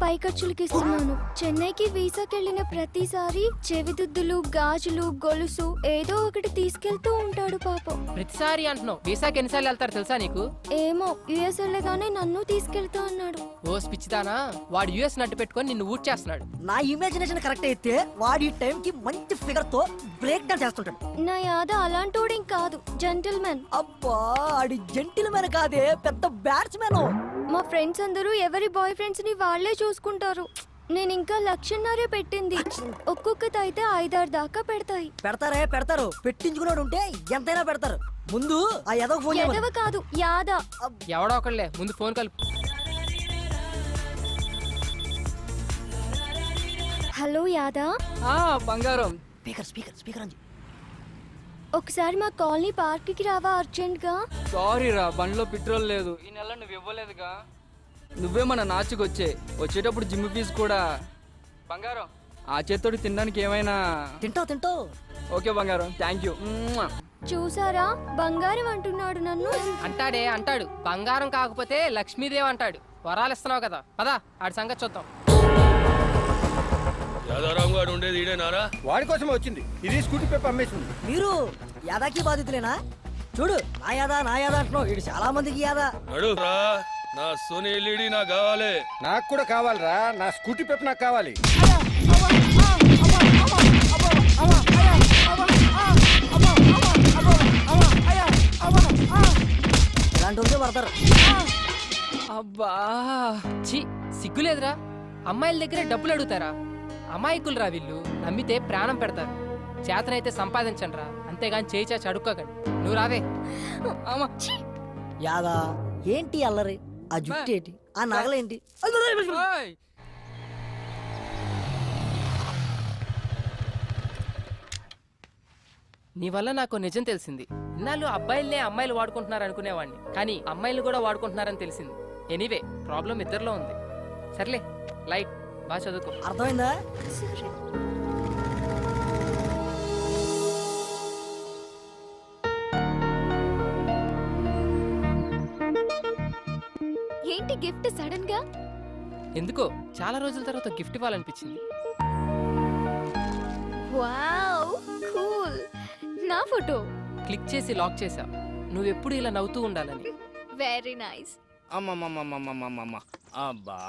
పై ఖర్చులకి ఇస్తున్నాను. చెన్నైకి వీసాకి వెళ్ళిన ప్రతిసారి చెవిదుద్దులు, గాజులు, గొలుసు ఏదో ఒకటి తీసుకెళ్తూ ఉంటాడు పాపం. ప్రతిసారి అంటున్నావు, వీసాకి ఎన్నిసార్లు వెళ్తారు తెలుసా నీకు? ఏమో, యుఎస్ వెళ్ళగానే నన్ను తీసుకెళ్తా అన్నాడు. ఓ పిచ్చిదానా, వాడు యుఎస్ నట్టు పెట్టుకొని నిన్ను ఊట్ చేస్తున్నాడు. నా ఇమాజినేషన్ కరెక్ట్ అయితే వాడు ఈ టైం కి మంచి ఫిగర్ తో బ్రేక్ డాన్స్ చేస్తుంటాడు. నా యాద అలాంటోడేం కాదు, జెంటిల్మెన్. అబ్బా, ఆడి జెంటిల్మెన్ కాదే, పెద్ద బ్యాట్స్మెన్. మా ఫ్రెండ్స్ అందరూ ఎవరి బాయ్ ఫ్రెండ్స్ ని వాళ్లే చూసుకుంటారు. నేను ఇంకా 1,00,000 పెట్టింది. ఒక్కొక్కటి అయితే 5-6 దాకా పెడతాయి. పెడతారు. పెట్టించుకున్నాడు ఉంటే ఎంతైనా పెడతారు. ముందు ఆ ఎదవ ఫోన్ ఎదవ కాదు, యాద. ఎవడో ఒకళ్ళే, ముందు ఫోన్ కలుపు. హలో యాదా. బంగారం. స్పీకర్ అంది. ఒకసారి మా కాలనీ పార్క్ కి రావా అర్జెంట్ గా? సారీ రా, బండిలో పెట్రోల్ లేదు. ఈ నెల నువ్వు ఇవ్వలేదుగా. నువ్వే మన నాచుకొచ్చే, వచ్చేటప్పుడు జిమ్ ఫీజు కూడా. బంగారం, ఆ చేత్తోటి తినడానికి ఏమైనా తింటావు. ఓకే బంగారం, థ్యాంక్ యూ. చూసారా, బంగారం అంటున్నాడు నన్ను. అంటాడు బంగారం కాకపోతే లక్ష్మీదేవి అంటాడు. వరాలు ఇస్తున్నావు కదా, పదా ఆడి సంగతి చూద్దాం. యాదారాం గారు ఉండేది ఈడేనారా? వాడి కోసం వచ్చింది. ఇది స్కూటీ పేపర్ అమ్మేసింది. మీరు యాదాకి బాధితులేనా? చూడు, నా యాదా అంటున్నావు. ఇది చాలా మందికి యాదా. నడురా, నా సోనీ ఎల్ఈడి నాకు కావాలి. నాకు కూడా కావాలరా, నా స్కూటీ పేపర్ నాకు కావాలి. ఇలాంటి ఉంటే పడతారు. అబ్బా ఛీ, సిగ్గులేదురా? అమ్మాయిల దగ్గర డబ్బులు అడుగుతారా? అమాయకులు రా వీళ్ళు, నమ్మితే ప్రాణం పెడతారు. చేతనైతే సంపాదించండి రా, అంతేగాని చేయి చాచి అడుక్కోకండి. నువ్వు రావే. యాదా ఏంటి అల్లరి? ఆ జుట్టు ఏంటి? ఆ నగలేంటి? నీ వల్ల నాకు నిజం తెలిసింది. ఇన్నాళ్ళు అబ్బాయిలనే అమ్మాయిలు వాడుకుంటున్నారు అనుకునేవాడిని, కానీ అమ్మాయిలు కూడా వాడుకుంటున్నారని తెలిసింది. ఎనీవే, ప్రాబ్లం ఇద్దరిలో ఉంది. సర్లే, లైట్ బాగా చదువుకో. అర్థమైందా? ఏంటి గిఫ్ట్ సడన్ గా? ఎందుకో చాలా రోజుల తర్వాత గిఫ్ట్ ఇవ్వాలనిపించింది. Wow, cool. నా ఫోటో క్లిక్ చేసి లాక్ చేసా, నువ్వెప్పుడు ఇలా నవ్వుతూ ఉండాలని. Very nice. అమ్మమ్మమ్మమ్మమ్మమ్మమ్మ, అబ్బా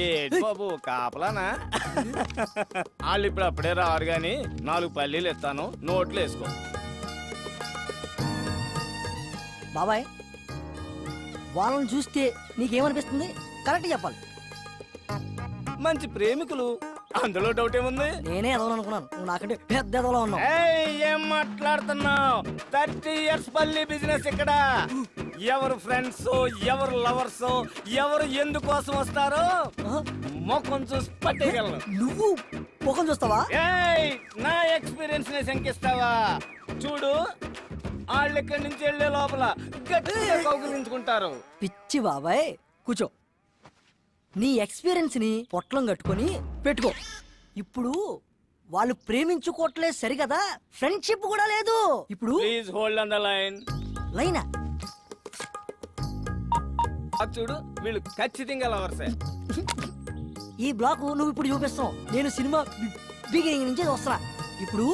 ఏ బాబు కాపలానా? వాళ్ళు ఇప్పుడు అప్పుడే రారు గాని 4 పల్లీలు ఇస్తాను, నోట్లు వేసుకో. బాబాయ్, వాళ్ళని చూస్తే నీకేమనిపిస్తుంది? కరెక్ట్ చెప్పాలి. మంచి ప్రేమికులు, అందులో డౌట్ ఏముంది? నేనే ఎదవను అనుకున్నాను, నువ్వు నాకంటే పెద్ద ఎదవలో ఉన్నావు. ఏం మాట్లాడుతున్నావు? 30 years పల్లి బిజినెస్ ఇక్కడ. ఎవరు ఫ్రెండ్స్, ఎవరు లవర్స్, ఎవరు ఎందుకోసం వస్తారో ముఖం చూసి పట్టేయగలను. నువ్వు ముఖం చూస్తావా? నా ఎక్స్పీరియన్స్ ని శంకిస్తావా? చూడు, వాళ్ళు ఇక్కడి నుంచి వెళ్లే లోపల గట్టిగా కౌగిలించుకుంటారు. పిచ్చి బాబాయ్, కూర్చో. నీ ఎక్స్పీరియన్స్ ని పొట్లం కట్టుకొని పెట్టుకో. ఇప్పుడు వాళ్ళు ప్రేమించుకోవట్లేదు సరికదా, ఫ్రెండ్షిప్ కూడా లేదు. ఇప్పుడు please hold on the line. లైనా? చూడు, వీళ్ళు ఖచ్చితంగా లవర్సే. ఈ బ్లాక్ నువ్వు ఇప్పుడు చూపిస్తావు, నేను సినిమా బిగినింగ్ నుంచి వస్తున్నా. ఇప్పుడు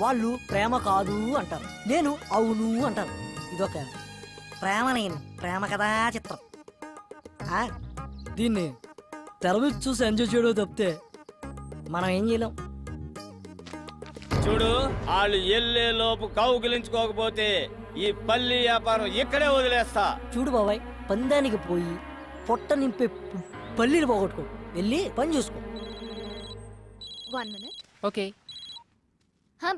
వాళ్ళు ప్రేమ కాదు అంటారు, నేను అవును అంటాను. ఇదొక ప్రేమ కథా చిత్రం. దీన్ని తెర మీద చూసి ఎంజాయ్ చేయడం తప్పితే మనం ఏం చేయలేం. చూడు, వాళ్ళు ఎల్లే లోపు కౌగిలించుకోకపోతే ఈ పల్లి వ్యాపారం ఇక్కడే వదిలేస్తా. చూడు బాబాయ్, పందానికి పోయి పొట్ట నింపే పల్లీలు పోగొట్టుకో, వెళ్ళి పని చూసుకో. 1 minute. ఓకే.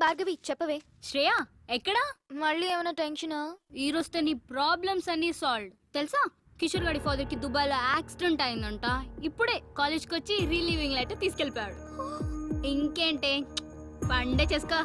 భార్గవి చెప్పవే. శ్రేయ ఎక్కడా? మళ్ళీ ఏమైనా టెన్షనా? ఈ రోజుతో నీ ప్రాబ్లమ్స్ అన్ని సాల్వ్. తెలుసా, కిషోర్ గారి ఫాదర్ కి దుబాయ్ లో యాక్సిడెంట్ అయిందంట. ఇప్పుడే కాలేజ్ కి వచ్చి రిలీవింగ్ లెటర్ తీసుకెళ్ళిపోయాడు. ఇంకేంటే, పండే చేసుకో.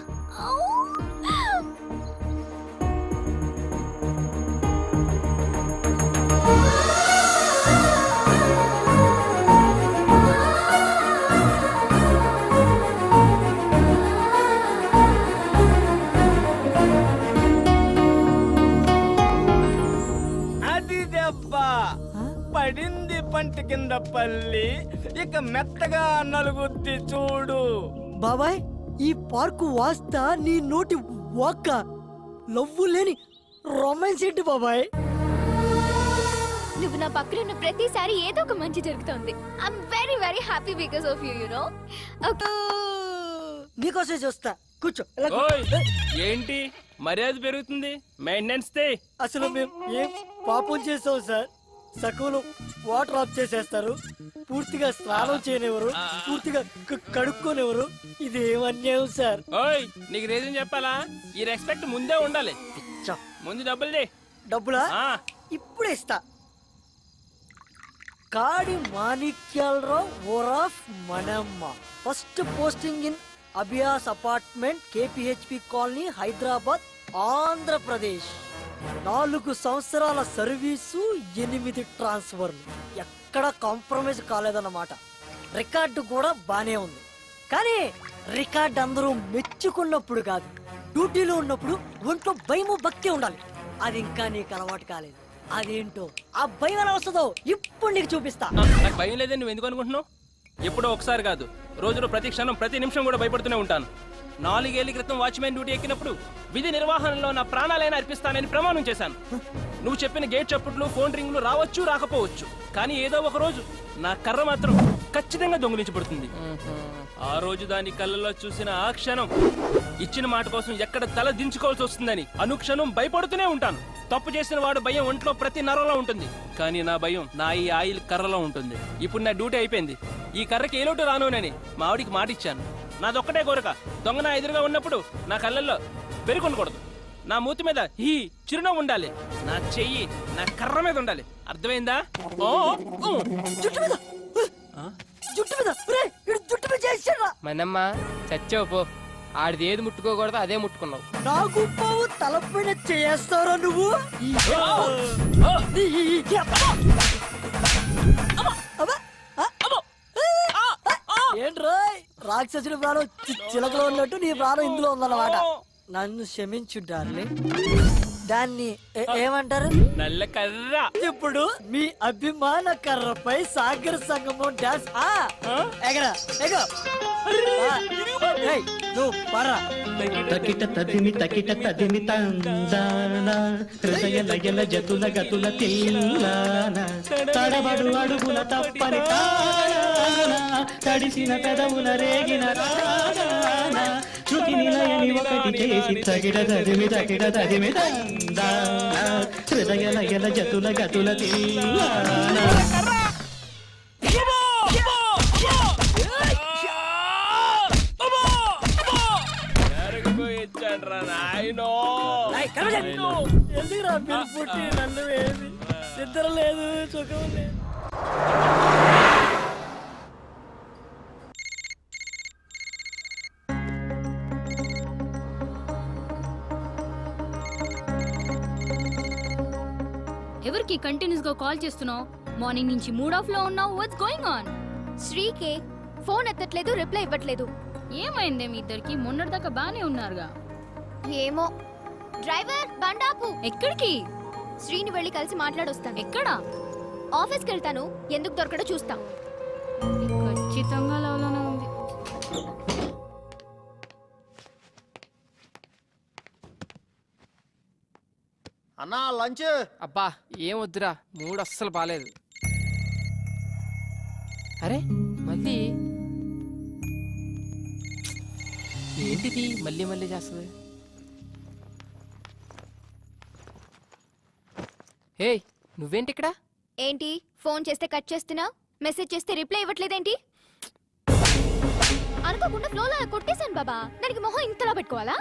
పడింది పంటి కింద పల్లి, ఇక మెత్తగా నలుగుద్ది చూడు. బాబాయ్ ఈ పార్కు వాస్తా నీ నోటి వాక్క లవ్వు లేని రొమాన్స్ ఏంటి బాబాయ్? నువ్వు నా పక్కన ఉన్న ప్రతిసారి ఏదో ఒక మంచి జరుగుతుంది. I'm very very happy because of you know. నీకోసం చూస్తా, కూర్చో. ఇలా ఓయ్ ఏంటి మర్యాద పెరుగుతుంది, మెయింటెనెన్స్ తే. అసలు మేము ఏం పాపం చేసాం సార్? సకులు వాటర్ ఆఫ్ చేసేస్తారు, పూర్తిగా స్నానం చేయనివ్వరు, పూర్తిగా కడుక్కోనివ్వరు. ఇది ఏమన్యాయం సార్? ఓయ్ నీకు రీజన్ చెప్పాలా? ఈ రెస్పెక్ట్ ముందే ఉండాలి. ముందు డబ్బులు దే. డబ్బులా? ఆ, ఇప్పుడే ఇస్తా. కాడి మాణిక్యాలరావు ఓరాఫ్ మనమ్మ, ఫస్ట్ పోస్టింగ్ ఇన్ అభియాస్ apartment, KPHB colony, Hyderabad, Andhra Pradesh. 4 సంవత్సరాల సర్వీసు, 8 ట్రాన్స్ఫర్లు. ఎక్కడ కాంప్రమైజ్ కాలేదన్నమాట. రికార్డు కూడా బానే ఉంది. కానీ రికార్డ్ అందరూ మెచ్చుకున్నప్పుడు కాదు, డ్యూటీలో ఉన్నప్పుడు ఒంట్లో భయము భక్తి ఉండాలి. అది ఇంకా నీకు అలవాటు కాలేదు. అదేంటో ఆ భయం ఎలా వస్తుందో ఇప్పుడు నీకు చూపిస్తా. నాకు భయం లేదని నువ్వు ఎందుకు అనుకుంటున్నావు? ఎప్పుడో ఒకసారి కాదు, రోజులో ప్రతి క్షణం ప్రతి నిమిషం కూడా భయపడుతూనే ఉంటాను. 4 ఏళ్ల క్రితం వాచ్మెన్ డ్యూటీ ఎక్కినప్పుడు విధి నిర్వహణలో నా ప్రాణాలైనా అర్పిస్తానని ప్రమాణం చేశాను. నువ్వు చెప్పిన గేట్ చప్పుట్లు, ఫోన్ రింగులు రావచ్చు రాకపోవచ్చు, కానీ ఏదో ఒక రోజు నా కర్ర మాత్రం ఖచ్చితంగా దొంగిలించబడుతుంది. ఆ రోజు దాని కళ్ళలో చూసిన ఆ క్షణం ఇచ్చిన మాట కోసం ఎక్కడ తల దించుకోవాల్సి వస్తుందని అనుక్షణం భయపడుతూనే ఉంటాను. తప్పు చేసిన వాడు భయం ఒంట్లో ప్రతి నరంలో ఉంటుంది, కానీ నా భయం నా ఈ ఆయిల్ కర్రలో ఉంటుంది. ఇప్పుడు నా డ్యూటీ అయిపోయింది, ఈ కర్రకి ఏ లోటు రానునని మా ఆవిడికి మాట ఇచ్చాను. నాదొక్కటే కోరిక, దొంగ నా ఎదురుగా ఉన్నప్పుడు నా కళ్ళల్లో బెరుకొనకూడదు, నా మూతి మీద ఈ చిరునవ్వు ఉండాలి, నా చెయ్యి నా కర్ర మీద ఉండాలి. అర్థమైందా? జుట్టు మీద జుట్టు మీద ఒరేయ్, ఈడు జుట్టు మీద చేసాడా? మనమ్మ చచ్చావు పో. ఆడిది ఏది ముట్టుకోకూడదు అదే ముట్టుకున్నావు. నాకు పావు తలపైన చేస్తారా నువ్వు? ఏంట్రా రాక్షసుడి ప్రాణం చిలకలో ఉన్నట్టు నీ ప్రాణం ఇందులో ఉందన్నమాట. నన్ను క్షమించు డార్లింగ్. దాన్ని ఏమంటారు? నల్ల కర్ర. ఇప్పుడు మీ అభిమాన కర్రపై సాగర సంగమం డాన్స్. ఎగరా ఎగో. నువ్వు పర్రా. తకిట తదిమి తందాన, హృదయ లయల జతుల గతుల తిల్లాన, తడబడు అడుగుల తప్పని తాన, తడిసిన పెదవుల రేగిన రాన, శృతి నిలయని ఒకటి చేసి తగిట తదిమి తందాన, హృదయ లయల జతుల గతుల తిల్లాన. ఎందుకురా మీరు పుట్టి నన్ను వేసి నిద్ర లేదు, సుఖం లేదు. ఎవరికి కంటిన్యూస్ గా కాల్ చేస్తున్నావు? మార్నింగ్ నుంచి మూడ్ ఆఫ్ లో ఉన్నావు. What's going on? శ్రీకే ఫోన్ ఎత్తట్లేదు, రిప్లై ఇవ్వట్లేదు. ఏమైందే మీ ఇద్దరికి? మొన్నటిదాకా బానే ఉన్నారుగా. ఏమో. డ్రైవర్ బండాపు. ఎక్కడికి? శ్రీని వెళ్ళి కలిసి మాట్లాడొస్తాను. ఎక్కడా? ఆఫీస్కి వెళ్తాను, ఎందుకు దొరకడో చూస్తా. ఖచ్చితంగా లవ్లోనే ఉంది. అన్నా లంచ్. అబ్బా ఏం వద్దురా, మూడు అస్సలు బాలేదు. అరే మళ్ళీ ఏంటిది మళ్ళీ మళ్ళీ చేస్తుంది? హే నువ్వేంటి ఇక్కడ? ఏంటి ఫోన్ చేస్తే కట్ చేస్తున్నావు, మెసేజ్ చేస్తే రిప్లై ఇవ్వట్లేదేంటి? అనుకోకుండా ఫ్లోలో కొట్టేశాను బాబా, దానికి మొహం ఇంతలా పెట్టుకోవాలా?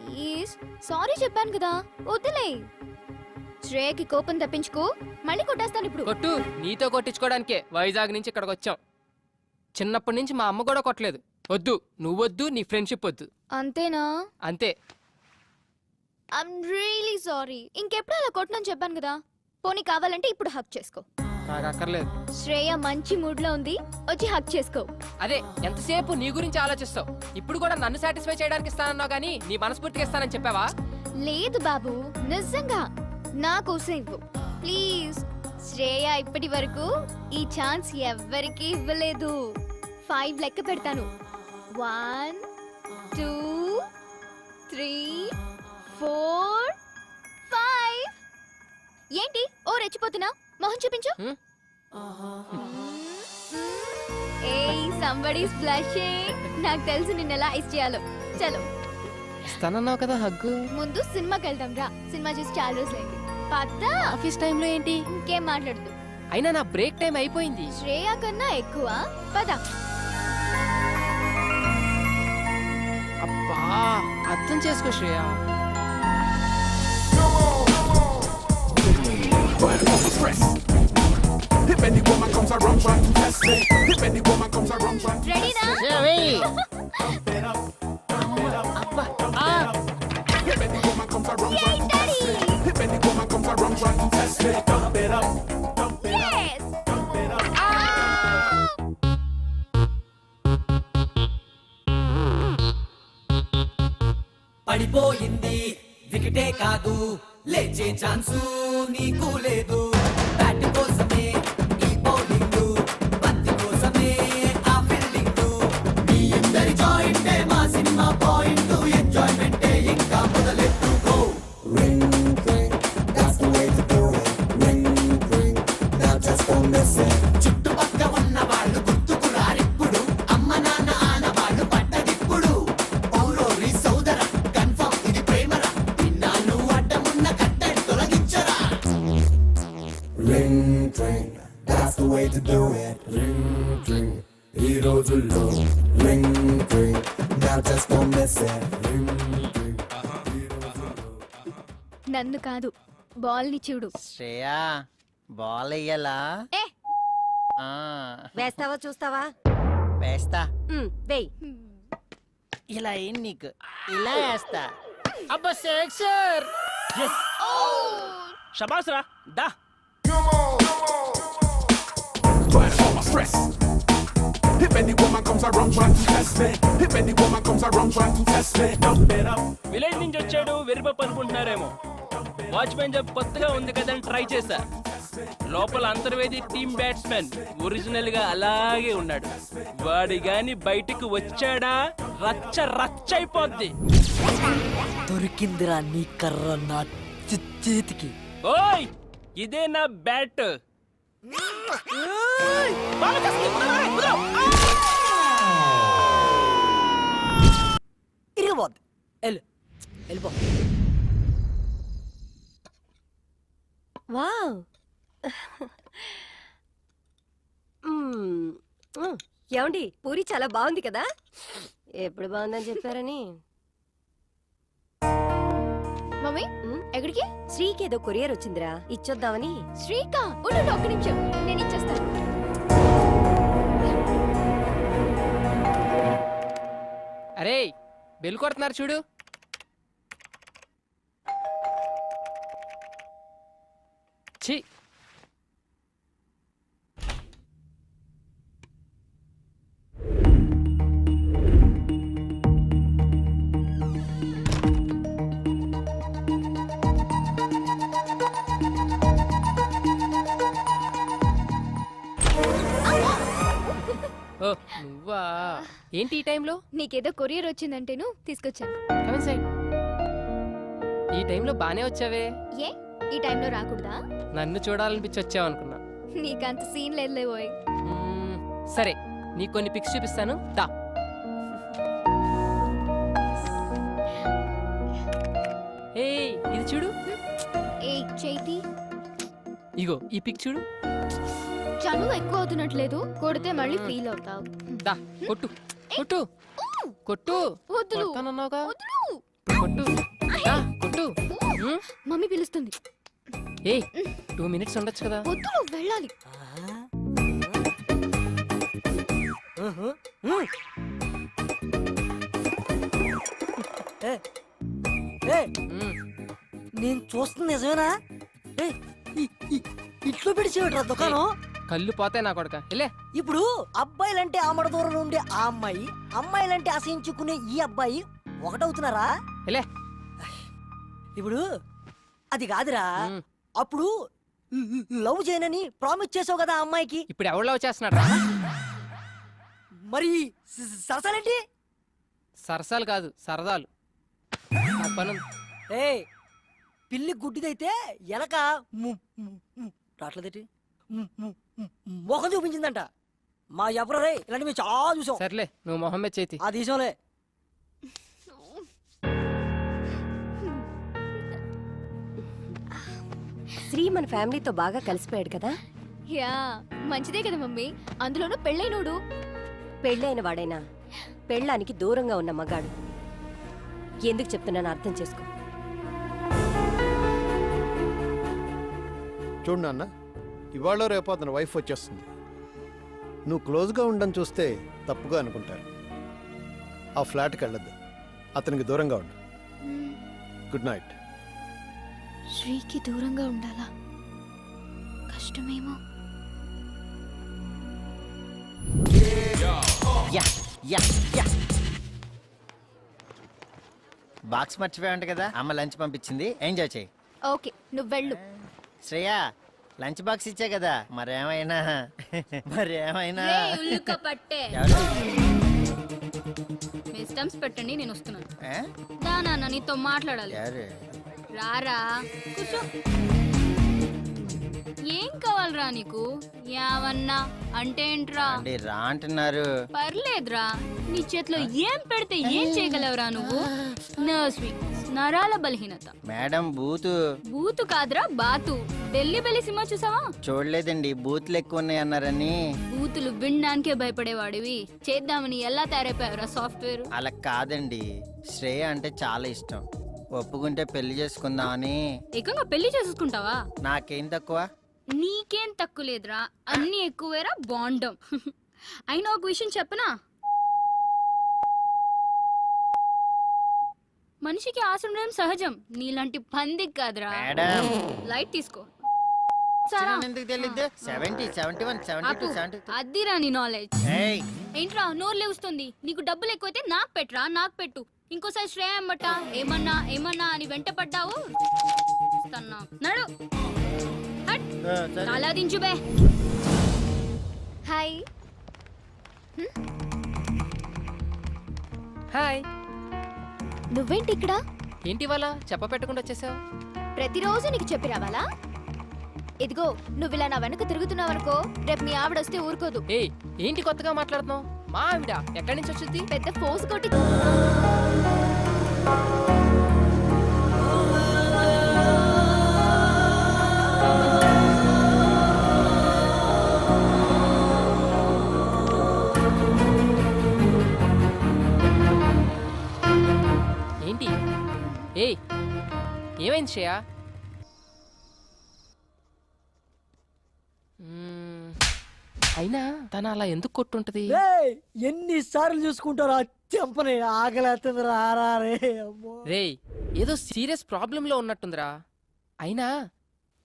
ప్లీజ్ సారీ చెప్పాను కదా, వద్దులే. శ్రేయకి కోపం తప్పించుకో, మళ్ళీ కొట్టేస్తాను ఇప్పుడు. కొట్టు, నీతో కొట్టించుకోవడానికే వైజాగ్ నుంచి ఇక్కడికి వచ్చాం. చిన్నప్పటి నుంచి మా అమ్మ కూడా కొట్టలేదు. వద్దు, నువ్వొద్దు, నీ ఫ్రెండ్షిప్ వద్దు. అంతేనా? అంతే. I'm really sorry. ఇంకెప్పుడు అలా కొట్టనని చెప్పాను కదా. పోనీ కావాలంటే ఇప్పుడు హక్ చేసుకో. నాకు అక్కర్లేదు. శ్రేయ మంచి మూడ్ లో ఉంది, వచ్చి హక్ చేసుకో. అదే ఎంతసేపు నీ గురించి ఆలోచిస్తావు. ఇప్పుడు కూడా నన్ను సాటిస్ఫై చేయడానికి ఇస్తానన్నావు కానీ నీ మనస్ఫూర్తిగా ఇస్తానని చెప్పావా? లేదు బాబు, నిజంగా నా కోసం ఇవ్వు ప్లీజ్. శ్రేయ ఇప్పటి వరకు ఈ ఛాన్స్ ఎవ్వరికి ఇవ్వలేదు. 5 లెక్క పెడతాను. 1 2 3 4 5. ఏంటి ఓ రెచ్చిపోతున్నా? మొహం చూపించు. ఏయ్ సంబడి ఇస్ బ్లషింగ్. నాకు తెలుసు నిన్న ఎలా ఐస్ చేయాలో. చలో ఇస్తానన్నావు కదా హగ్గు. ముందు సినిమాకి వెళ్దాం రా. సినిమా చూసి చాలా రోజులైంది. పద్దా. ఆఫీస్ టైంలో ఏంటి? ఇంకేం మాట్లాడదు. అయినా నా బ్రేక్ టైం అయిపోయింది. శ్రేయ కన్నా ఎక్కువ. పద. అబ్బా అర్థం చేసుకో శ్రేయ. రెడీనా? Yay, Daddy! Yes! పడిపోయింది వికెటే కాదు, లేచే ఛాన్సు నీకు లేదు. బ్యాట్ కోసమే ఈ బౌలింగ్, బంతి కోసమే ఆ ఫీల్డింగ్. మీ అందరి జాయింటే మా సినిమా పాయింట్, ఎంజాయ్మెంటే ఇంకా మొదలెట్టుకో. Ring ring that's the way to do it. Ring ring now just don't miss it. చుట్టుపక్క ఉన్న వాళ్ళు గుర్తుకు రారిప్పుడు, అమ్మ నాన్న ఆనవాళ్ళు పడ్డదిప్పుడు. పౌరోరి సోదర కన్ఫర్మ్ ఇది ప్రేమరా, విన్నాను అడ్డమున్న కట్టడి తొలగించరా. Ring ring that's the way to do it. Ring ring ఈ రోజుల్లో ring ring now just don't miss it. Ring ring నన్ను కాదు, బాల్ ని చూడు. శ్రేయా బాల్ వెయ్యాలా? ఏ వేస్తావా చూస్తావా? వేస్తా. వేయ్. ఇలా ఏం నీకు ఇలా వేస్తా. అబ్బా సెక్సర్. షబాస్ రా దా. విలేజ్ నుంచి వచ్చాడు వెరిపప్పు అనుకుంటున్నారేమో. వాచ్మెన్ జాబ్ కొత్తగా ఉంది కదా అని ట్రై చేశా. లోపల అంతర్వేది టీమ్ బ్యాట్స్మెన్ ఒరిజినల్ గా అలాగే ఉన్నాడు. వాడి గాని బయటికి వచ్చాడా రచ్చ రచ్చ అయిపోద్ది. దొరికిందిరా నీ కర్ర నా చేతికి. ఓయ్ ఇదే నా బ్యాట్. ఇరిగిపోద్ది. వెళ్ళిపో. వావ్. ఏమండి పూరి చాలా బాగుంది కదా? ఎప్పుడు బాగుందని చెప్పారని. మమ్మీ ఎక్కడికి? శ్రీకి ఏదో కొరియర్ వచ్చిందిరా, ఇచ్చొద్దామని. శ్రీకా ఉండు ఒక్క నిమిషం, నేను ఇచ్చేస్తాను. అరే బెల్ కొడుతున్నారు చూడు. ఛీ ఓ నువ్వా? ఏంటి ఈ టైంలో? నీకేదో కొరియర్ వచ్చిందంటేను తీసుకొచ్చాను. Come in side. ఈ టైంలో బానే వచ్చావే. ఏ ఈ టైంలో రాకూడదా? నన్ను చూడాలనిపించి వచ్చావనుకున్నా. నీకంత సీన్ లేదులే ఓయ్. సరే నీకు కొన్ని పిక్స్ చూపిస్తాను దా. ఏయ్ ఇది చూడు. ఏ చైతి ఇగో ఈ పిక్ చూడు. చనువు ఎక్కువ అవుతున్నట్లేదు, కొడితే మళ్ళీ ఫీల్ అవుతావు. దా కొట్టు కొట్టు కొట్టు. వద్దులు. కొడతానన్నావుగా. వద్దులు. కొట్టు దా కొట్టు. మమ్మీ పిలుస్తుంది. ఏయ్ 2 minutes ఉండొచ్చు కదా. వద్దులు వెళ్ళాలి. నేను చూస్తుంది నిజమేనా? ఇట్లో పెడిచేవాడు దుకాణం. కళ్ళు పోతాయి నా కొడక. వెళ్ళే. ఇప్పుడు అబ్బాయిలంటే ఆమడ దూరంలో ఉండే ఆ అమ్మాయి, అమ్మాయిలంటే అసహించుకునే ఈ అబ్బాయి ఒకటవుతున్నారా? వెళ్ళే. ఇప్పుడు అది కాదురా. అప్పుడు లవ్ చేయనని ప్రామిస్ చేసావు కదా ఆ అమ్మాయికి. ఇప్పుడు ఎవరిలో చేస్తున్నాడు? మరి సరసాలేంటి? సరసాలు కాదు, సరదాలు. నాకు పని ఉంది. ఏ పిల్లి గుడ్డిదైతే ఎనక రాట్లేదేటి మొఖం చూపించిందంట. మా ఎవరే ఇలాంటి మేము చాలా చూసాం. సర్లే, నువ్వు మొహమ్మద్ చేతి. ఆ దేశంలే. శ్రీ మన ఫ్యామిలీతో బాగా కలిసిపోయాడు కదా. యా మంచిదే కదా మమ్మీ, అందులోనూ పెళ్ళైనోడు. పెళ్ళైన వాడైనా పెళ్ళానికి దూరంగా ఉన్న మగాడు. ఎందుకు చెప్తున్నాను అర్థం చేసుకో. చూడు నాన్న, ఇవాళ రేపు అతని వైఫ్ వచ్చేస్తుంది. నువ్వు క్లోజ్గా ఉండని చూస్తే తప్పుగా అనుకుంటారు. ఆ ఫ్లాట్కి వెళ్ళొద్దు, అతనికి దూరంగా ఉండు. Good night. శ్రీకి దూరంగా ఉండాలా? కష్టమేమో. Yeah yeah yeah. బాక్స్ మర్చిపోయావంట కదా, అమ్మ లంచ్ పంపించింది, ఎంజాయ్ చేయి. ఓకే నువ్వు వెళ్ళు. శ్రేయా, లంచ్ బాక్స్ ఇచ్చా కదా, మరేమైనా మరేమైనా రేయ్, ఉల్లుక్క పట్టే ఎవరు? మీ స్టంప్స్ పెట్టండి, నేను వస్తున్నాను. ఏ? దా నాన్న, నీతో మాట్లాడాలి. ఎవరు? రారా, కూర్చో. ఏం కావాలరా నీకు? యావన్నా అంటే ఏంట్రా? అండి రా అంటున్నారు. పర్లేదురా, నీ చేతిలో ఏం పెడితే ఏం చేయగలవురా నువ్వు? నర్స్ వీక్, నరాల బలహీనత. మేడం బూతు. బూతు కాదురా, బాతు. ఢిల్లీ బెల్లి సినిమా చూసావా? చూడలేదండి, బూతులు ఎక్కువ ఉన్నాయి అన్నారని. బూతులు వినడానికే భయపడేవాడివి చేద్దామని ఎలా తయారైపోయావురా సాఫ్ట్వేర్? అలా కాదండి, శ్రేయ అంటే చాలా ఇష్టం. ఒప్పుకుంటే పెళ్లి చేసుకుందామని. ఏకంగా పెళ్లి చేసుకుంటావా? నాకేం తక్కువ? నీకేం తక్కువ లేదురా, అన్ని ఎక్కువేరా, బాండం. అయినా ఒక విషయం చెప్పనా, మనిషికి ఆశ ఉండడం సహజం, నీలాంటి పందికి కాదురా. మేడం లైట్ తీసుకో. ఎందుకు తెలియదు? 70, 71, 72, 73. అదిరా నీ నాలెడ్జ్. ఏయ్, ఏంట్రా నోరు లేస్తుంది? నీకు డబ్బులు ఎక్కువైతే నాకు పెట్టరా, నాకు పెట్టు. ఇంకోసారి శ్రేయ అమ్మట ఏమన్నా ఏమన్నా అని వెంట పడ్డావు నడు. చాలా దించు బే. హాయ్. హాయ్. నువ్వేంటి ఇక్కడ? ఏంటి ఇవాళ చెప్ప పెట్టకుండా వచ్చేసావు? ప్రతిరోజు నీకు చెప్పి రావాలా? ఇదిగో నువ్వు ఇలా నా వెనక తిరుగుతున్నావనుకో, రేపు మీ ఆవిడ వస్తే ఊరుకోదు. ఏయ్, ఏంటి కొత్తగా మాట్లాడుతున్నావు? మా ఆవిడ ఎక్కడి నుంచి వచ్చింది? పెద్ద ఫోర్స్ కొట్టి. ఏంటి? ఏయ్, ఏమైంది శ్రేయ? అయినా తన అలా ఎందుకు కొట్టుంటది? ఎన్నిసార్లు చూసుకుంటారా చెంపని? ఆకలేస్తుంది రారా రే. రేయ్, ఏదో సీరియస్ ప్రాబ్లం లో ఉన్నట్టుందిరా. అయినా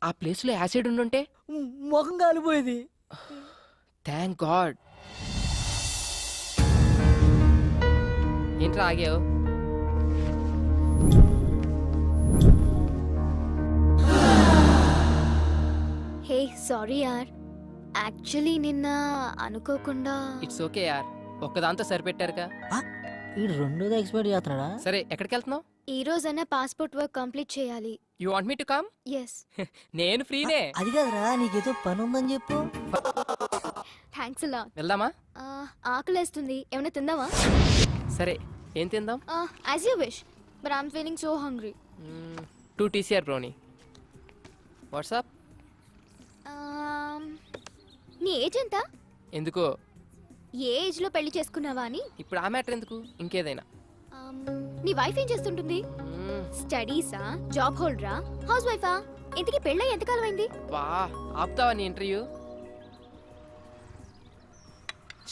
ఆ ప్లేస్ లో యాసిడ్ ఉండుంటే ముఖం కాలిపోయేది. Thank God. ఏంట్రా ఆగావు? హే సారీ యార్, యాక్చువల్లీ నిన్న అనుకోకుండా. ఇట్స్ ఓకే యార్, ఒక్కదాంతో సరిపెట్టారుగా. ఈ రెండోది ఎక్స్పైర్ చేస్తున్నాడా? సరే, ఎక్కడికి వెళ్తున్నావు? ఈ రోజైనా పాస్పోర్ట్ వర్క్ కంప్లీట్ చేయాలి. You want me to come? Yes. నేను ఫ్రీనే. అది కాదురా, నీకేదో పని ఉందని చెప్పు. థ్యాంక్స్ అలా. వెళ్దామా? ఆకలేస్తుంది, ఏమైనా తిందామా? సరే, ఏం తిందాం? As you wish, but I'm feeling so hungry. 2 TCR brownie. WhatsApp? నీ ఏజ్ ఎంత? ఎందుకో? ఏ ఏజ్ లో పెళ్లి చేసుకున్నావా అని. ఇప్పుడు ఆ మ్యాటర్ ఎందుకు, ఇంకేదైనా. నీ వైఫ్ ఏం చేస్తుంటుంది? స్టడీసా, జాబ్ హోల్డరా, హౌస్ వైఫా? ఇంతకీ పెళ్ళై ఎంతకాలం అయింది? వా, ఆపుతావా నీ ఇంటర్వ్యూ?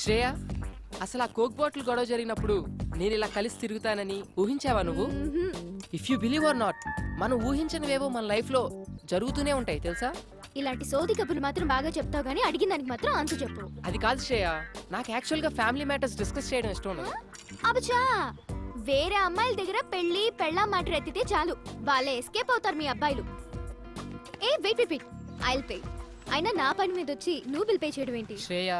శ్రేయ, అసలు ఆ కోక్ బాటిల్ గొడవ జరిగినప్పుడు నేను ఇలా కలిసి తిరుగుతానని ఊహించావా నువ్వు? If you believe are not, మనం ఊహించనివేవో మన లైఫ్ లో జరుగుతూనే ఉంటాయి తెలుసా? ఇలాంటి సోది కబుర్లు మాత్రం బాగా చెప్తావు గానీ అడిగిన దానికి మాత్రం ఆన్సర్ చెప్పు. అది కాదు శ్రేయ, నాకు యాక్చువల్ గా ఫ్యామిలీ మ్యాటర్స్ డిస్కస్ చేయడం ఇష్టం ఉండదు. అబచా, వేరే అమ్మాయిల దగ్గర పెళ్ళా మ్యాటర్ ఎత్తితే చాలు, వాళ్ళే ఎస్కేప్ అవుతారు మీ అబ్బాయిలు. ఏ wait wait wait, I'll pay. అయినా నా పని మీద వచ్చి నువ్వు బిల్ పే చేయడం ఏంటి? శ్రేయ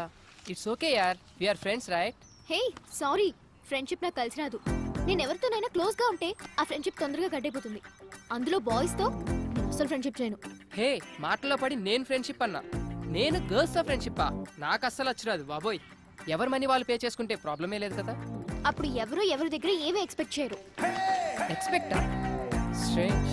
ఇట్స్ ఓకే యార్, we are friends right? Hey sorry, friendship నాకు కలిసి రాదు. నేను ఎవరితోనైనా క్లోజ్ గా ఉంటే ఆ ఫ్రెండ్షిప్ తొందరగా గడ్డైపోతుంది. అందులో బాయ్స్ తో నేను అసలు ఫ్రెండ్షిప్ చేయను. హే మాటల్లో పడి నేను ఫ్రెండ్షిప్ అన్నా, నేను గర్ల్స్ తో ఫ్రెండ్షిప్పా? నాకు అస్సలు వచ్చిరాదు బాబోయ్. ఎవరి మనీ వాళ్ళు పే చేసుకుంటే ప్రాబ్లమే లేదు కదా. అప్పుడు ఎవరి దగ్గర ఏమీ ఎక్స్పెక్ట్ చేయరు. ఎక్స్పెక్టా? Strange.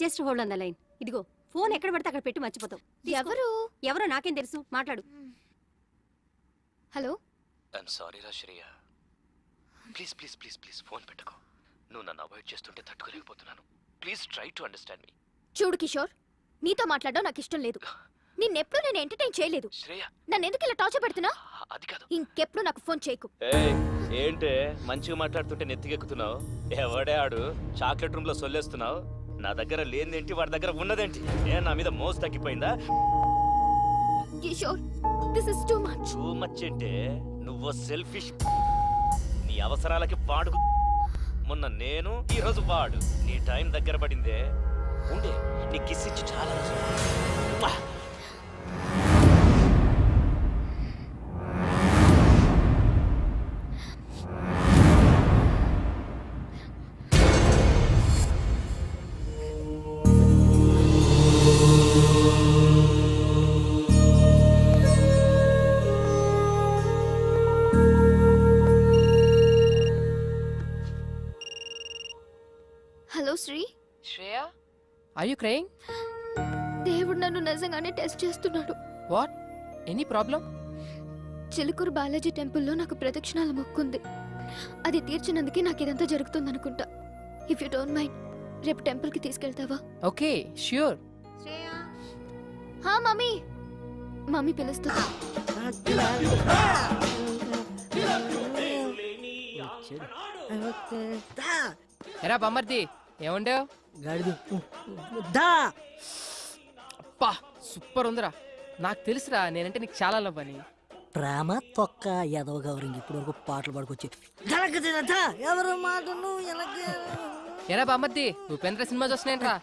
Just hold on the line. ఇదిగో ఫోన్ ఎక్కడ పడితే అక్కడ పెట్టి మర్చిపోతావు. ఎవరో నాకేం తెలుసు, మాట్లాడు. హలో. ఐఎమ్ సారీ రా Shreya, please please please please phone పెట్టుకో. నువ్వు నన్ను అవాయిడ్ చేస్తుంటే తట్టుకోలేకపోతున్నాను. ప్లీజ్ ట్రై టు అండర్స్టాండ్ మీ. చూడు కిషోర్, నీతో మాట్లాడడం నాకు ఇష్టం లేదు. నిన్నెప్పుడు నేను ఎంటర్టైన్ చేయలేదు. శ్రేయ నన్ను ఎందుకు ఇలా టార్చర్ పెడుతున్నా? అది కాదు. ఇంకెప్పుడు నాకు ఫోన్ చేయకు. ఏంటే మంచిగా మాట్లాడుతుంటే నెత్తికెక్కుతున్నావు? ఎవడే ఆడు చాక్లెట్ రూమ్ లో సొల్లేస్తున్నావు? నా దగ్గర లేనిదేంటి, వాడి దగ్గర ఉన్నదేంటి? ఏ నా మీద మోసు తగ్గిపోయిందా? Kishore, this is too much. Too much అంటే నువ్వు సెల్ఫిష్. నీ అవసరాలకి వాడు. మొన్న నేను, ఈ రోజు వాడు. నీ టైం దగ్గర పడిందే. ఉండే నీ కిస్ ఇచ్చి చాలా రోజులు. Hello Sri. Shreya are you crying? దేవుడు నన్ను నిజంగానే టెస్ట్ చేస్తున్నాడు. What? Any problem? Chilukuru Balaji టెంపుల్లో నాకు ప్రదక్షిణాల మొక్కుంది. అది తీర్చినందుకే నాకు ఇదంతా జరుగుతుంది అనుకుంటా. ఇఫ్ యూ డోంట్ మైండ్, రేపు టెంపుల్ కి తీసుకెళ్తావా? Okay sure. హా మమ్మీ. మమ్మీ పిలుస్తుంది. ఎరా బమ్మర్ది ఏముండేవు? గాడిద దా. అప్పా సూపర్ ఉందిరా. నాకు తెలుసురా, నేనంటే నీకు చాలా లవ్ అని. ప్రేమ తొక్క ఎదవ గౌరింగ్ ఇప్పటి వరకు పాటలు పాడుకొచ్చి ఎవరు మాటను ఎరా బామ్మర్ది ఉపేంద్ర సినిమా చూస్తున్నాయంట్రా.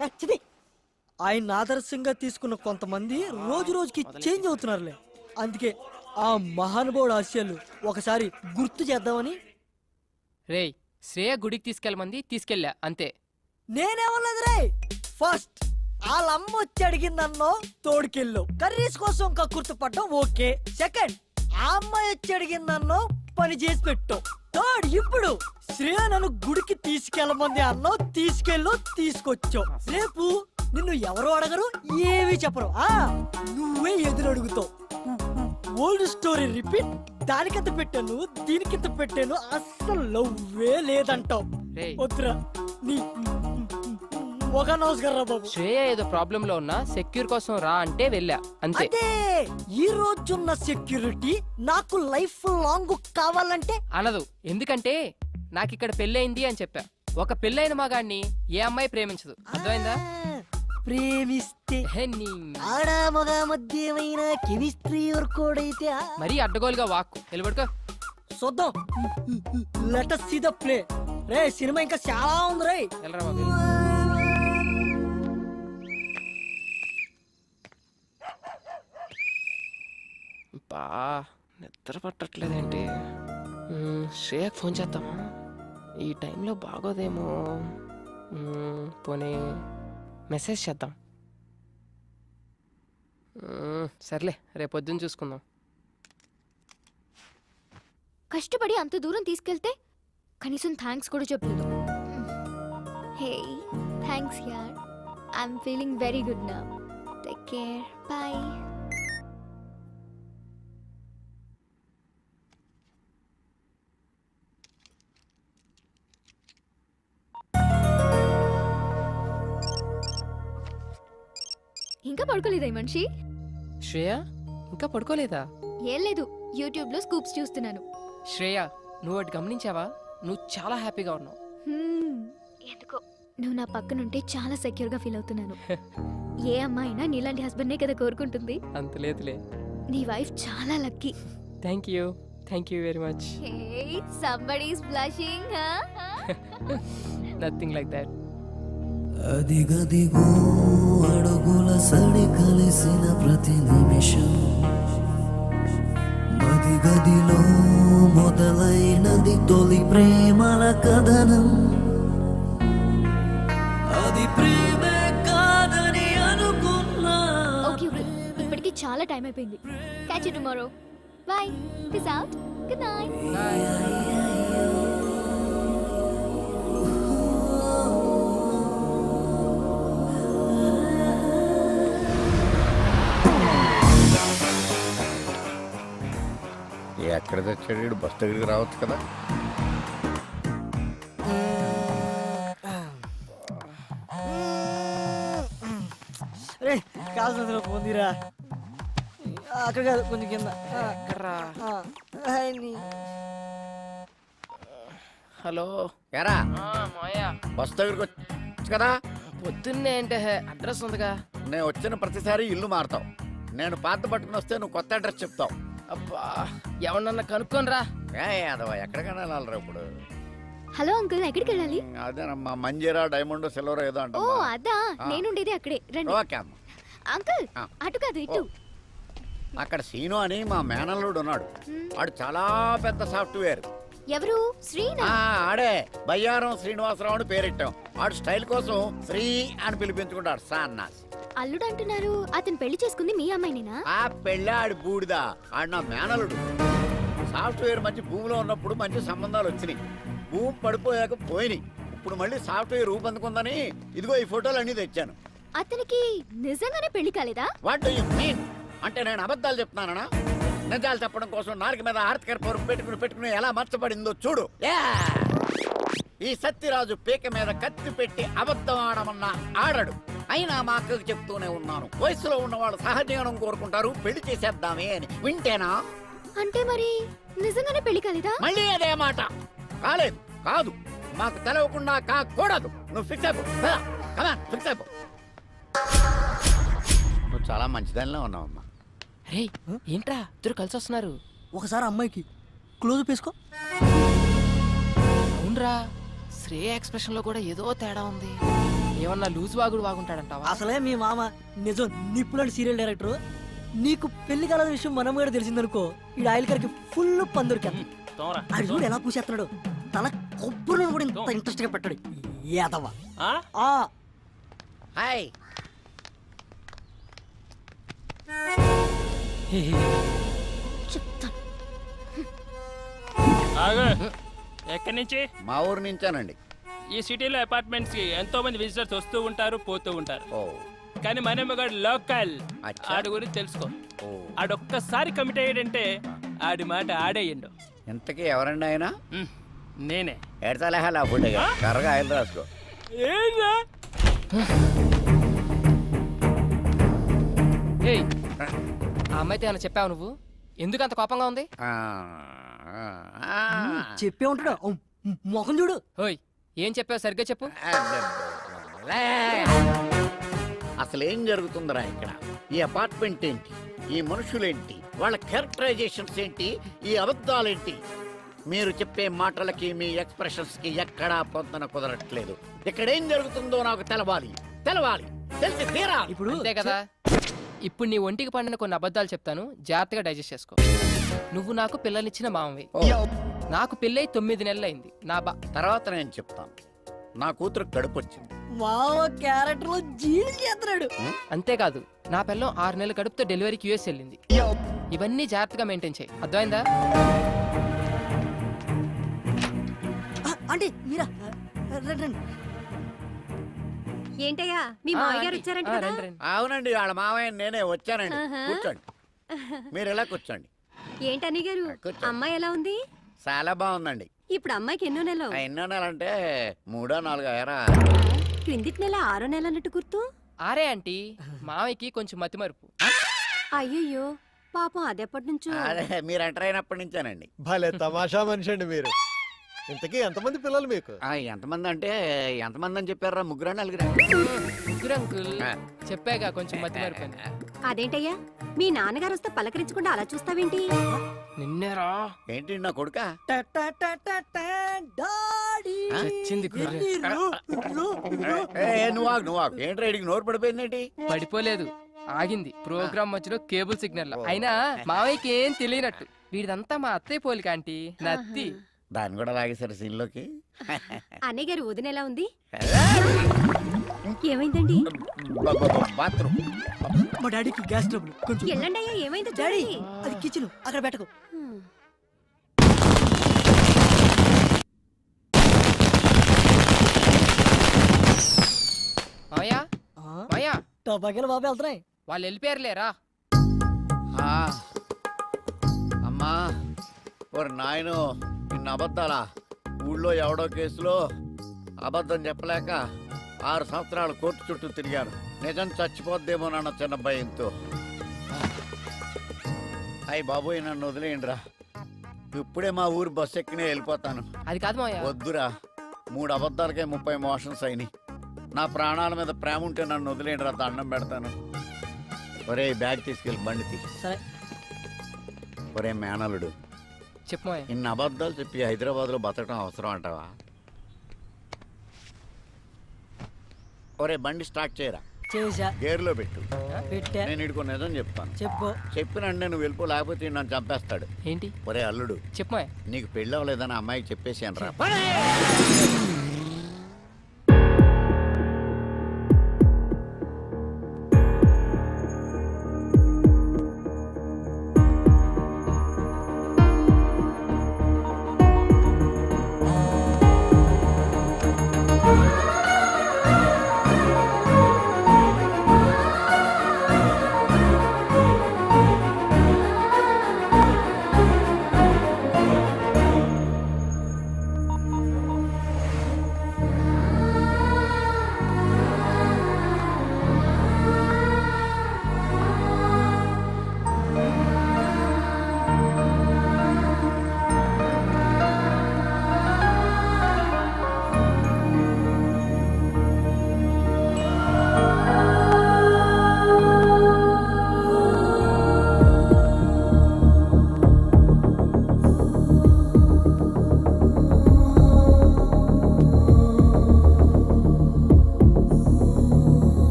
ఆయన ఆదర్శంగా తీసుకున్న కొంతమంది రోజు రోజుకి చేంజ్ అవుతున్నారులే. అందుకే ఆ మహానుభావుడు ఆశయాలు ఒకసారి గుర్తు చేద్దామని. రేయ్ శ్రేయ గుడికి తీసుకెళ్ళమంది, తీసుకెళ్ళా అంతే. నేనేమన్నది రే. ఫస్ట్ వాళ్ళమ్మ వచ్చి అడిగిందన్నో తోడుకెళ్ళు, కర్రీస్ కోసం కక్కుర్తి పడ్డం ఓకే. సెకండ్ ఆ అమ్మాయి వచ్చి అడిగిందన్నో పని చేసి పెట్టు. థర్డ్ ఇప్పుడు శ్రేయ నన్ను గుడికి తీసుకెళ్ళమంది అన్నో తీసుకెళ్ళు, తీసుకొచ్చావు. రేపు నిన్ను ఎవరు అడగరు, ఏమీ చెప్పరు. నువ్వే ఎదురు అడుగుతావు. Old story repeat. దానికింత పెట్టాను, దీనికింత పెట్టాను, అస్సలు లవ్వే లేదంటావు. వద్దురా నీ ఒక నమస్కారం రా బాబు. శ్రేయ ఏదో ప్రాబ్లం లో ఉన్నా సెక్యూర్ కోసం రా అంటే వెళ్ళా అంతే. ఈ రోజున్న సెక్యూరిటీ నాకు లైఫ్ లాంగ్ కావాలంటే అనదు. ఎందుకంటే నాకు ఇక్కడ పెళ్ళయింది అని చెప్పా. ఒక పెళ్ళైన మగాడిని ఏ అమ్మాయి ప్రేమించదు, అర్థమైందా? ప్రేమిస్తే ఆడా మగ మధ్య ఏమైనా కెమిస్ట్రీ వర్కౌట్ అయితే మరీ అడ్డగోలుగా వాక్కు నిలబడుకో. చూద్దాం. Let us see the play. Ray cinema ఇంకా చాలా ఉంది రే. వెళ్ళరా బాబు. బా నిద్ర పట్టట్లేదేంటి? శ్రేయకు ఫోన్ చేద్దామా? ఈ టైంలో బాగోదేమో. పోనీ మెసేజ్ చేద్దాం. సర్లే రేపు పొద్దున్న చూసుకుందాం. కష్టపడి అంత దూరం తీసుకెళ్తే కనీసం థ్యాంక్స్ కూడా చెప్పలేదు. హే థ్యాంక్స్ యార్. I'm feeling very good now. Take care. By. ఇంకా పడుకోలేదా ఈ మనిషి? శ్రేయ ఇంకా పడుకోలేదా? ఏం లేదు యూట్యూబ్ లో స్కూప్స్ చూస్తున్నాను. శ్రేయ నువ్వు ఒకటి గమనించావా? నువ్వు చాలా హ్యాపీగా ఉన్నావు. ఎందుకో నువ్వు నా పక్కనుంటే చాలా సెక్యూర్ గా ఫీల్ అవుతున్నాను. ఏ అమ్మాయినా నీలాంటి హస్బెండ్నే కదా కోరుకుంటుంది. అంత లేదులే. నీ వైఫ్ చాలా lucky. Thank you very much. Hey, somebody's blushing, huh? Nothing like that. అదిగదిగో అడుగుల సడి కలిసిన ప్రతి నిమిషం మదిగదిలో మొదలైనది తొలి ప్రేమల కథనం. అది ప్రేమే కాదని అనుకున్నా. ఓకే ఓకే, ఇప్పటికి చాలా టైం అయిపోయింది. Catch you tomorrow. By. Peace out. Good night. ఎక్కడ తెచ్చాడు? బస్ దగ్గరికి రావచ్చు కదా. రే కాల్సిన పొందిరా. అక్కడ కాదు, కొంచెం కింద. హలో ఎరా మాయా, బస్ దగ్గరికి వచ్చు కదా. పొద్దున్నే అంటే అడ్రస్ ఉందిగా. నేను వచ్చిన ప్రతిసారి ఇల్లు మారుతావు. నేను పాత పట్టుకుని వస్తే నువ్వు కొత్త అడ్రస్ చెప్తావు. అబ్బా ఎవరన్నా కనుక్కోనరా. అదవా ఎక్కడికైనా వెళ్ళాలరా ఇప్పుడు? హలో అంకుల్, ఎక్కడికి వెళ్ళాలి? అదేనమ్మా, మంజీరా డైమండ్ సిల్వర్ ఏదో ఓ అంటావు. అదా, నేనుండేది అక్కడే. రండి. ఓకే అమ్మ. అంకుల్ అటు కాదు ఇటు. అక్కడ సీను అని మా మేనల్లుడు ఉన్నాడు. వాడు చాలా పెద్ద సాఫ్ట్వేర్. ఎవరు? శ్రీనా? ఆడే బయ్యారం శ్రీనివాసరావు అని పేరెట్టాం. వాడు స్టైల్ కోసం శ్రీ అని పిలిపించుకుంటాడు. సాన్నాస్ అల్లుడు అంటున్నారు. అతను పెళ్లి చేసుకుంది మీ అమ్మాయినేనా? ఆ పెళ్ళాడి బూడిదా. ఆడు నా మేనలుడు. సాఫ్ట్వేర్ మంచి భూమిలో ఉన్నప్పుడు మంచి సంబంధాలు వచ్చినాయి. భూమి పడిపోయాక పోయినాయి. ఇప్పుడు మళ్ళీ సాఫ్ట్వేర్ రూపొందుకుందని ఇదిగో ఈ ఫోటోలు అన్ని తెచ్చాను. అతనికి నిజంగానే పెళ్లి కాలేదా? What do you mean? అంటే నేను అబద్ధాలు చెప్తున్నానా? నిజాలు చెప్పడం కోసం నాలుగు మీద ఆర్థిక పరుపు పెట్టుకుని ఎలా మర్చబడిందో చూడు. ఈ సత్యరాజు పీక మీద కత్తి పెట్టి అబద్ధం ఆడమన్నా ఆడడు. అయినా మా అక్కకు చెప్తూనే ఉన్నాను, వయసులో ఉన్నవాళ్ళు సహజీవనం కోరుకుంటారు, పెళ్లి చేసేద్దామే అని. వింటేనా? అంటే మరి నిజంగానే పెళ్లి కాలేదా? మళ్ళీ అదే మాట. కాలేదు, కాదు, మాకు తెలవకుండా కాకూడదు. నువ్వు ఫిక్స్ అయిపో. ఫిక్స్ అయిపో. నువ్వు చాలా మంచిదానిలో ఉన్నావమ్మా. రే ఏంట్రా ఇద్దరు కలిసి వస్తున్నారు? ఒకసారి అమ్మాయికి క్లోజ్ వేసుకో. అవునరా, శ్రేయ ఎక్స్ప్రెషన్ లో కూడా ఏదో తేడా ఉంది. ఏమన్నా లూజ్ వాగుడు వాగుంటాడంటావా? అసలే మీ మామ నిజం నిప్పులాంటి సీరియల్ డైరెక్టర్. నీకు పెళ్లి కాలేద విషయం మనం కూడా తెలిసిందనుకో, ఈ ఆయిల్ కరికి ఫుల్ పందురికి. అది చూడు ఎలా పూసేస్తున్నాడు. తన కొబ్బరి కూడా ఇంత ఇంట్రెస్ట్ గా పెట్టాడు. ఏదవ్వా. హాయ్. ఎక్కడి నుంచి? మా ఊరు నుంచానండి. ఈ సిటీలో అపార్ట్మెంట్స్ కి ఎంతో మంది విజిటర్స్ వస్తూ ఉంటారు, పోతూ ఉంటారు. కానీ మనమ్మగాడు లోకల్. ఆడి గురించి తెలుసుకో. ఆడొక్కసారి కమిట్ అయ్యాడంటే ఆడి మాట ఆడేయండు. ఇంతకీ ఎవరండి ఆయన? నేనే. ఎడతలేహాలి ఆ ఫుడ్ కర్రగా ఆయిల్ రాసుకో. ఏయ్, ఆ అమ్మాయితో ఏమైనా చెప్పావు నువ్వు? ఎందుకు అంత కోపంగా ఉంది? చెప్పే ఉంటాడు. మొఖం చూడు. ఓయ్ ఏం చెప్పావు సరిగ్గా చెప్పు. అసలు ఏం జరుగుతుందిరా ఇక్కడ? ఈ అపార్ట్మెంట్ ఏంటి? ఈ మనుషులేంటి? వాళ్ళ క్యారెక్టరైజేషన్స్ ఏంటి? ఈ అబద్ధాలేంటి? మీరు చెప్పే మాటలకి మీ ఎక్స్ప్రెషన్స్ కి ఎక్కడా పొందన కుదరట్లేదు. ఇక్కడ ఏం జరుగుతుందో నాకు తెలవాలి. తెలిసి తీరా. ఇప్పుడు అంతే కదా. ఇప్పుడు నీ ఒంటికి పండిన కొన్ని అబద్ధాలు చెప్తాను, జాగ్రత్తగా డైజెస్ట్ చేసుకో. నువ్వు నాకు పిల్లనిచ్చిన మామవి. నాకు పెళ్ళై 9 నెలలైంది. నా తర్వాత నేను చెప్తాను. నా కూతురు కడుపు వచ్చింది. మామ క్యారెక్టర్ లో జీని చేస్తున్నాడు. అంతేకాదు, నా పిల్లం 6 నెలల కడుపుతో డెలివరీకి యూఎస్ వెళ్ళింది. ఇవన్నీ జాగ్రత్తగా మెయింటైన్ చేయి, అర్థమైందా? అంటే మీరా? ఏంటయ్యా మీ మామయ్య గారు వచ్చారంట కదా? అవునండి, వాళ్ళ మామయ్య నేనే వచ్చానండి. కూర్చోండి, మీరు ఎలా కూర్చోండి. ఏంటని గారు, అమ్మాయి ఎలా ఉంది? చాలా బాగుందండి. ఇప్పుడు అమ్మాయికి ఎన్నో నెల? ఎన్నో నెల అంటే 3 4 ఏరా. క్రిందిటి నెల 6 నెల అన్నట్టు గుర్తు. 6 ఆంటీ. మామయ్యకి కొంచెం మతిమరుపు. అయ్యయ్యో, పాపం అదెప్పటి నుంచో. అదే మీరు ఎంటర్ అయినప్పటి నుంచేనండి. భలే తమాషా మనిషి అండి మీరు. ఇంతకీ ఎంతమంది పిల్లలు మీకు? ఎంతమంది అంటే ఎంతమంది అని చెప్పారా? ముగ్గురా నలుగురా? ముగ్గురు అంకుల్. చెప్పాగా కొంచెం మతి మరిపోయింది. అదేంటయ్యా మీ నాన్నగారు వస్తే పలకరించకుండా అలా చూస్తావేంటి? నిన్నేరా ఏంటి నా కొడుక? చచ్చింది నువ్వు ఏంటి రైడింగ్ నోరు పడిపోయిందేంటి? పడిపోలేదు, ఆగింది. ప్రోగ్రామ్ మధ్యలో కేబుల్ సిగ్నల్. అయినా మావయ్యకి ఏం తెలియనట్టు వీడిదంతా మా అత్తయ్య పోలిక ఆంటీ, నత్తి. దాన్ని కూడా లాగేశారు సీన్ లోకి. అన్నయ్య గారు వదిన ఎలా ఉంది? ఏమైందండి? బాత్రూమ్. మా డాడీకి గ్యాస్ ట్రబుల్. కొంచెం ఎల్లండి అయ్యా, ఏమైందో డాడీ చూడండి. అది కిచెన్, అక్కడ పెట్టకు. మాయా మాయా, టపాకాయలు బాబు వెళ్తున్నాయి. వాళ్ళు వెళ్ళిపోయారులేరా. అమ్మా ఓరి నాయను, ఇన్ని అబద్ధాలా? ఊళ్ళో ఎవడో కేసులో అబద్ధం చెప్పలేక 6 సంవత్సరాలు కోర్టు చుట్టూ తిరిగాను. నిజం చచ్చిపోద్దేమోనన్న చిన్న భయంతో. అయ్యి బాబోయ్, నన్ను వదిలేయండిరా. ఇప్పుడే మా ఊరు బస్సు ఎక్కినే వెళ్ళిపోతాను. అది కాదు మాయా. వద్దురా, 3 అబద్ధాలకే 30 మోషన్స్ అయినాయి. నా ప్రాణాల మీద ప్రేమ ఉంటే నన్ను వదిలేయండిరా, దండం పెడతాను. ఒరే బ్యాగ్ తీసుకెళ్ళి బండి తీ. సరే. ఒరే మేనలుడు, చెప్పు మాయా. ఇన్ని అబద్ధాలు చెప్పి హైదరాబాద్లో బతకడం అవసరం అంటావా? ఒరే బండి స్టార్ట్ చేయరా. చేసా. గేర్లో పెట్టు. పెట్టా. నేను ఇడుకో నిజం చెప్తాను. చెప్పు. చెప్పినంటే నువ్వు వెళ్ళిపో, లేకపోతే నన్ను చంపేస్తాడు. ఏంటి? ఒరే అల్లుడు, చెప్పు మాయా. నీకు పెళ్ళి అవ్వలేదని అమ్మాయికి చెప్పేసాను రా.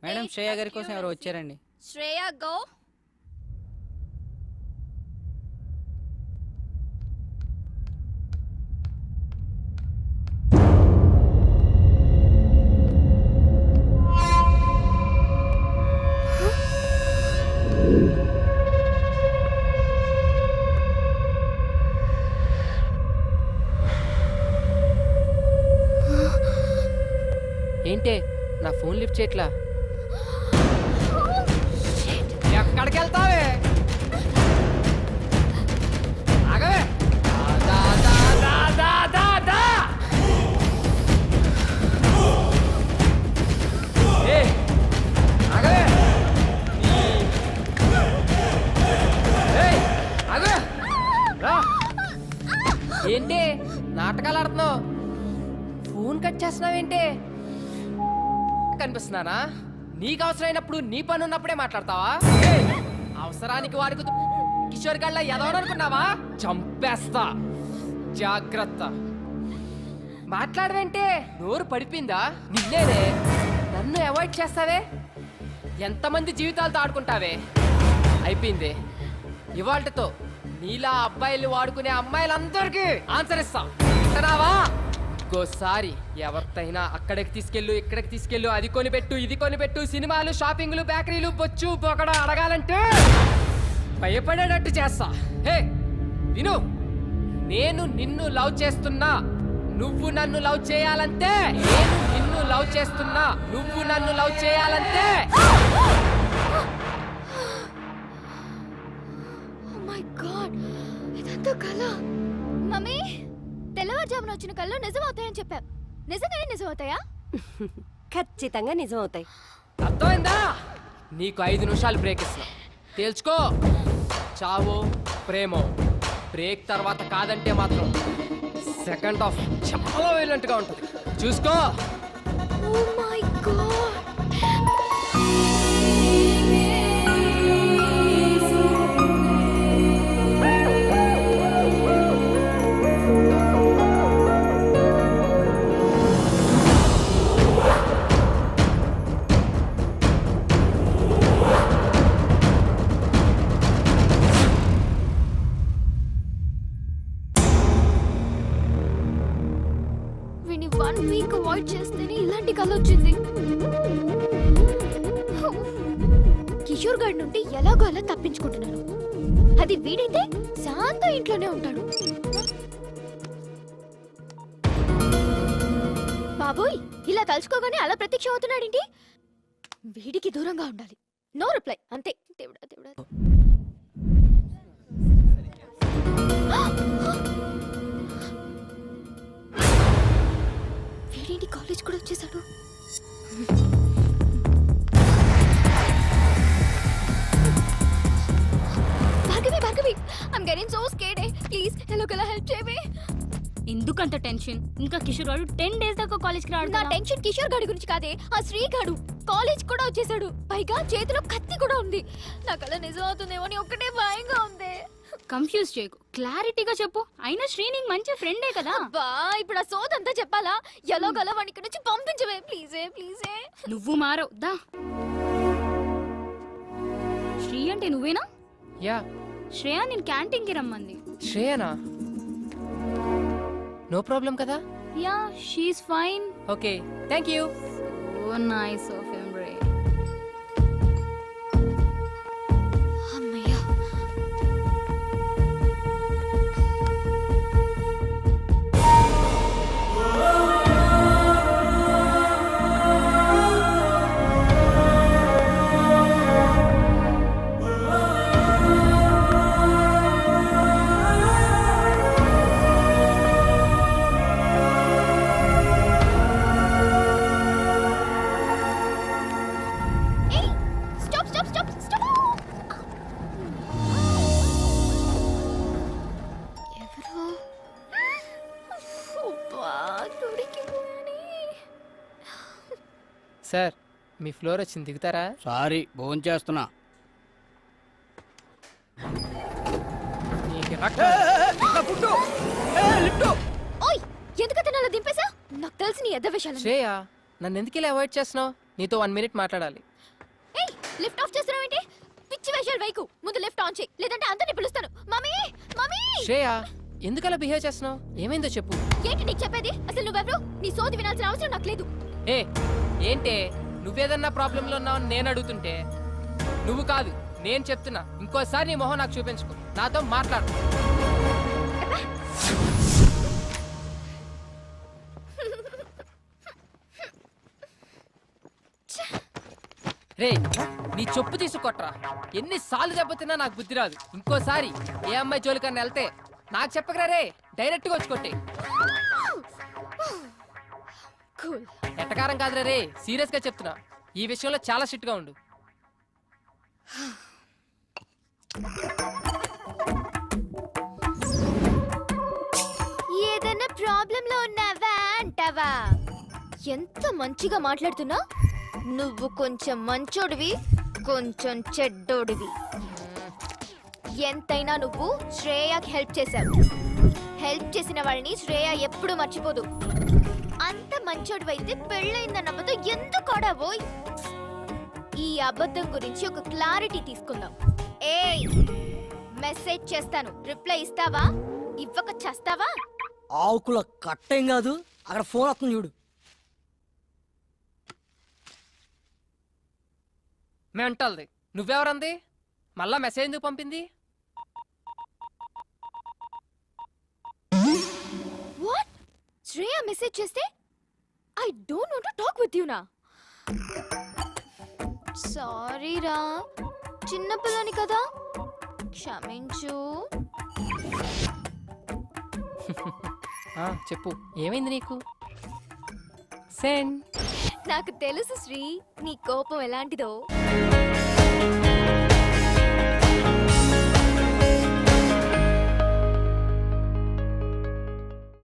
మేడం, శ్రేయ గారి కోసం ఎవరు వచ్చారండి? శ్రేయ గో. ఏంటే నా ఫోన్ లిఫ్ట్ చేయట్లా? ఎక్కడికి వెళ్తావే? ఆగవే. దా, దా, దా, దా, దా, దా. ఏయ్, ఆగవే. ఏయ్, ఆగవే. రా. ఏంటి నాటకాలు ఆడుతున్నావు? ఫోన్ కట్ చేస్తున్నావేంటి? కనిపిస్తున్నానా? నీకు అవసరమైనప్పుడు నీ పని ఉన్నప్పుడే మాట్లాడతావా? అవసరానికి వాడుకు కిషోర్ గళ్ళ ఎదవననుకున్నావా? చంపేస్తా, జాగ్రత్త. మాట్లాడవేంటే? నోరు పడిపోయిందా? నిన్నేనే. నన్ను అవాయిడ్ చేస్తావే? ఎంతమంది జీవితాలతో ఆడుకుంటావే? అయిపోయింది. ఇవాళ్టితో నీలా అబ్బాయిలు వాడుకునే అమ్మాయిలందరికీ ఆన్సర్ ఇస్తా. అంటున్నావా? ఇంకోసారి ఎవరితైనా అక్కడికి తీసుకెళ్ళు, ఇక్కడికి తీసుకెళ్ళు, అది కొనిపెట్టు, ఇది కొనిపెట్టు, సినిమాలు, షాపింగ్లు, బేకరీలు, బొచ్చు పొగడ అడగాలంటే భయపడేటట్టు చేస్తా. హే విను, నేను నిన్ను లవ్ చేస్తున్నా, నువ్వు నన్ను లవ్ చేయాలంటే, నేను నిన్ను లవ్ చేస్తున్నా, నువ్వు నన్ను లవ్ చేయాలంటే. Oh my God, పెద్ద కళ. మమ్మీ, తెల్లవారుజామున వచ్చిన కళ్ళు నిజం అవుతాయని చెప్పావు. నిజంగానే నిజం అవుతాయా? ఖచ్చితంగా నిజమవుతాయి. అర్థమైందా? నీకు 5 నిమిషాలు బ్రేక్ ఇస్తున్నా, తేల్చుకో. చావో ప్రేమో, బ్రేక్ తర్వాత కాదంటే మాత్రం సెకండ్ హాఫ్ చాలా వైలెంట్గా ఉంటుంది, చూసుకో. Oh my God. వీడిని 1 వీక్ అవాయిడ్ చేస్తేనే ఇలాంటి కళ వచ్చింది. కిషోర్ గారి నుండి ఎలాగో అలా తప్పించుకుంటున్నాను. అది వీడైతే శాంత ఇంట్లోనే ఉంటాడు. బాబోయ్, ఇలా తలుచుకోగానే అలా ప్రత్యక్షం అవుతున్నాడేంటి? వీడికి దూరంగా ఉండాలి. నో రిప్లై, అంతే. దేవుడా దేవుడా. వీడేంటి కాలేజ్ కూడా వచ్చేసాడు? Bhargavi, I'm getting so scared. Please ఎలాగోలా హెల్ప్ చేయవే. ఎందుకంత టెన్షన్? ఇంకా కిషోర్ గారు 10 days దాకా కాలేజ్కి రాడు. నా టెన్షన్ కిషోర్ గాడి గురించి కాదే, ఆ శ్రీ గాడు కాలేజ్ కూడా వచ్చేసాడు. పైగా చేతిలో కత్తి కూడా ఉంది. నా కళ నిజం అవుతుందేమో అని ఒక్కటే భయంగా ఉంది. కన్ఫ్యూజ్ చేయకు, క్లారిటీగా చెప్పు. అయినా శ్రీ నీకు మంచి ఫ్రెండే కదా. బా, ఇప్పుడు ఆ సోదంతా చెప్పాలా? ఎలాగోలా వాడికి నుంచి పంపించవే ప్లీజే. నువ్వు మారవు దా. శ్రీ అంటే నువ్వేనా? యా. శ్రేయ నేను క్యాంటీన్కి రమ్మంది. శ్రేయనా? నో ప్రాబ్లం కదా? Yeah, she is fine. Okay, thank you. So nice of him రే. అమ్మయ్యా. సార్, మీ ఫ్లోర్ వచ్చింది, దిగుతారా? సారీ, భోజనం చేస్తున్నా. ఓయ్, ఎందుకు అతను దింపేసా? నాకు తెలిసి నీ ఎద్ద విషయాలు. శ్రేయ, నన్ను ఎందుకు ఇలా అవాయిడ్ చేస్తున్నావు? నీతో 1 minute మాట్లాడాలి. ఏయ్, లిఫ్ట్ ఆఫ్ చేస్తున్నావు ఏంటి? పిచ్చి వేషాలు వైకు. ముందు లిఫ్ట్ ఆన్ చేయి, లేదంటే అందరిని పిలుస్తాను. Mummy, mummy. శ్రేయ, ఎందుకు అలా బిహేవ్ చేస్తున్నావు? ఏమైందో చెప్పు. ఏంటి నీకు చెప్పేది? అసలు నువ్వెవరు? నీ సోది వినాల్సిన అవసరం నాకు లేదు. ఏ ఏంటే, నువ్వేదన్నా ప్రాబ్లంలో ఉన్నావని నేను అడుగుతుంటే నువ్వు కాదు నేను చెప్తున్నా. ఇంకోసారి నీ మొహం నాకు చూపించుకో, నాతో మాట్లాడు. రే, నీ చెప్పు తీసుకొట్రా. ఎన్నిసార్లు దెబ్బతిన్నా నాకు బుద్ధి రాదు. ఇంకోసారి ఏ అమ్మాయి జోలికన్నా వెళ్తే నాకు చెప్పకరా రే, డైరెక్ట్గా వచ్చి కొట్టే. ఎట్టకారం కాదురా రే, సీరియస్ గా చెప్తున్నా. ఈ విషయంలో చాలా స్ట్రిక్ట్ గా ఉండు. ఏదైనా ప్రాబ్లం లో ఉన్నావా అంటావా? ఎంత మంచిగా మాట్లాడుతున్నా. నువ్వు కొంచెం మంచోడివి, కొంచెం చెడ్డోడివి. ఎంతైనా నువ్వు శ్రేయకి హెల్ప్ చేశావు. హెల్ప్ చేసిన వాళ్ళని శ్రేయ ఎప్పుడు మర్చిపోదు. అంత మంచోడివైతే పెళ్ళైందన్న అబద్ధం ఎందుకు ఆడావోయ్? ఈ అబద్ధం గురించి ఒక క్లారిటీ తీసుకుందాం. ఏయ్, మెసేజ్ చేస్తాను, రిప్లై ఇస్తావా? ఇవ్వక చేస్తావా? ఆకుల కట్టేం కాదు, అక్కడ ఫోన్ వస్తుంది చూడు. మెంటల్ది. నువ్వెవరంది? మళ్ళా మెసేజ్ ఎందుకు పంపింది? వాట్? శ్రేయ మెసేజ్ చేస్తే I don't want to talk with you నా. సారీ రా, చిన్నపిల్లని కదా, క్షమించు. చెప్పు ఏమైంది నీకు? సెండ్. నాకు తెలుసు శ్రీ నీ కోపం ఎలాంటిదో.